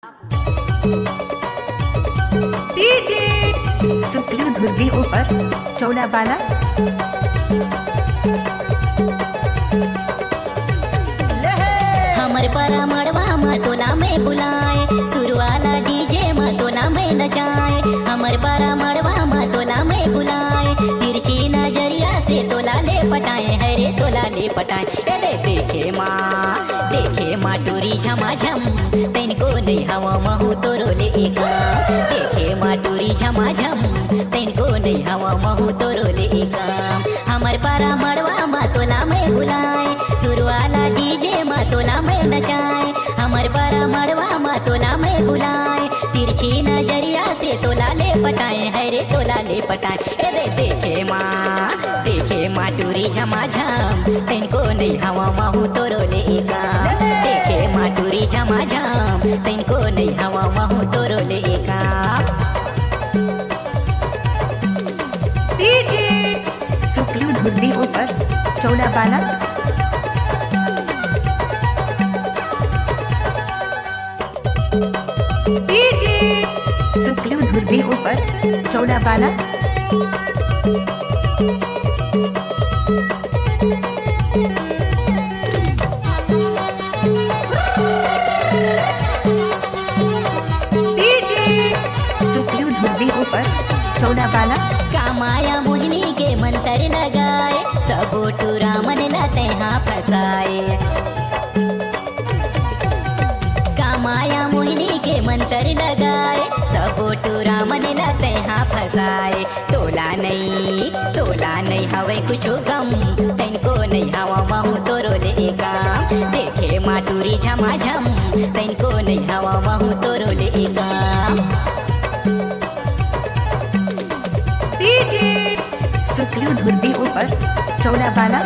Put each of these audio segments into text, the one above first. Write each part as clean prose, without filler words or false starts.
DJ supreme धुर्वी ऊपर चौड़ा बाला हमर परा मड़वा मतोला में बुलाए सुरवाला डीजे मतोला में नचाए। हमर परा मड़वा मतोला में बुलाए तिरछी नजरिया से तोला ले पटाए है रे तोला ले पटाए। ए देखे माँ टूरी झमाझम तैनको नहीं हवा महू तोरो ले एका। देखे माँ टूरी झमाझम तैनको नहीं हवा महू तोरो ले एका। हमर परा मड़वा मतोला में बुलाए सुरवाला डीजे मतोला में नचाए। हमर परा मड़वा मतोला में बुलाए तिरछी नजरिया से तोला ले पटाए है रे तोला ले पटाए। ए देखे माँ टूरी झमाझम तैनको नहीं हवा महू तोरो ले एका। देखे माँ टूरी झमाझम तैनको नहीं हवा महू तोरो ले एका। डीजे सुप्रीम धुर्वी ऊपर चौड़ा बाला डीजे सुप्रीम धुर्वी ऊपर चौड़ा बाला डीजे सुप्रीम धुर्वी ऊपर चौड़ा बाला कामाया मोहिनी के मंत्र लगाए सबो टूरा मन लाते हाँ फसाए। कामाया मोहिनी के मंत्र लगाए सबो टूरा मन लाते हाँ फसाए। तोला नहीं हवे कुछ गम तैनको नहीं हवा महू तोरो ले एका। देखे माँ टूरी झमाझम तैनको नहीं हवा महू तोरो ले एका। डीजे सुप्रीम धुर्वी ऊपर चौड़ा बाला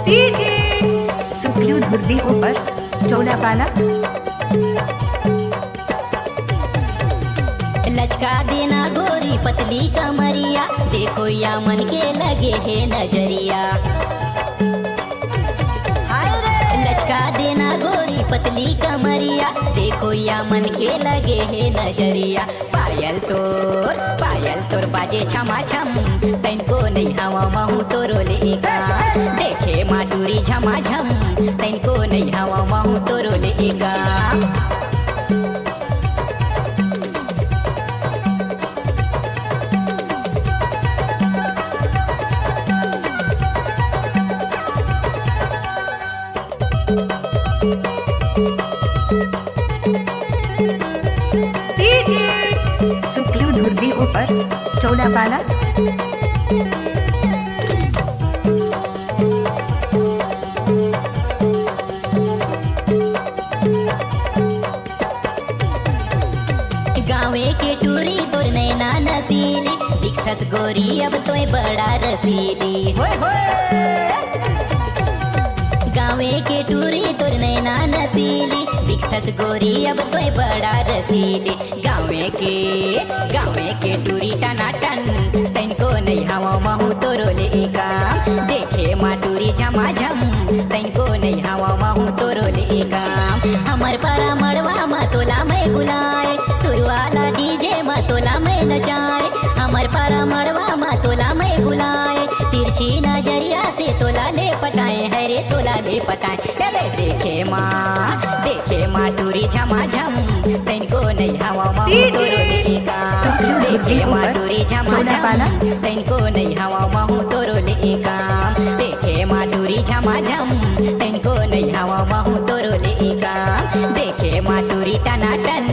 डीजे सुप्रीम धुर्वी ऊपर चौड़ा बाला लचका देना गोरी पतली कमरिया देखो या मन के लगे है नजरिया। लचका देना गोरी पतली कमरिया देखो या मन के लगे है नजरिया। पायल तोर बाजे छमा छम तैनको नहीं हवा महू तोरो ले एका। देखे माँ टूरी झमाझम तैनको नहीं हवा महू तोरो ले एका। डीजे सुप्रीम धुर्वी ऊपर चौड़ा बाला गाँवे के टूरी तोर नैना नसीली दिखस गोरी अब तोय बड़ा रसीली। गाँवे के टूरी तोर नैना नसीली दिखस गोरी अब तोय बड़ा रसीली। गाँवे के टूरी टनाटन तैनको नहीं हवा महू तोरो ले एका। देखे माँ टूरी झमाझम तैनको नहीं हवा महू तोरो ले एका। हमर परा मड़वा मतोला में बुलाए सुरवाला डीजे मतोला में नचाए। हमर परा मड़वा मतोला में बुलाए तिरछी नजरिया से तोला ले पटाए है रे तोला ले पटाए। देखे माँ टूरी झमाझम तैनको नहीं हवा महू तोरो ले एका। देखे माँ टूरी झमाझम तैनको नहीं हवा महू तोरो ले एका। देखे माँ टूरी झमाझम तैनको नहीं हवा महू तोरो ले एका। देखे माँ टूरी टनाटन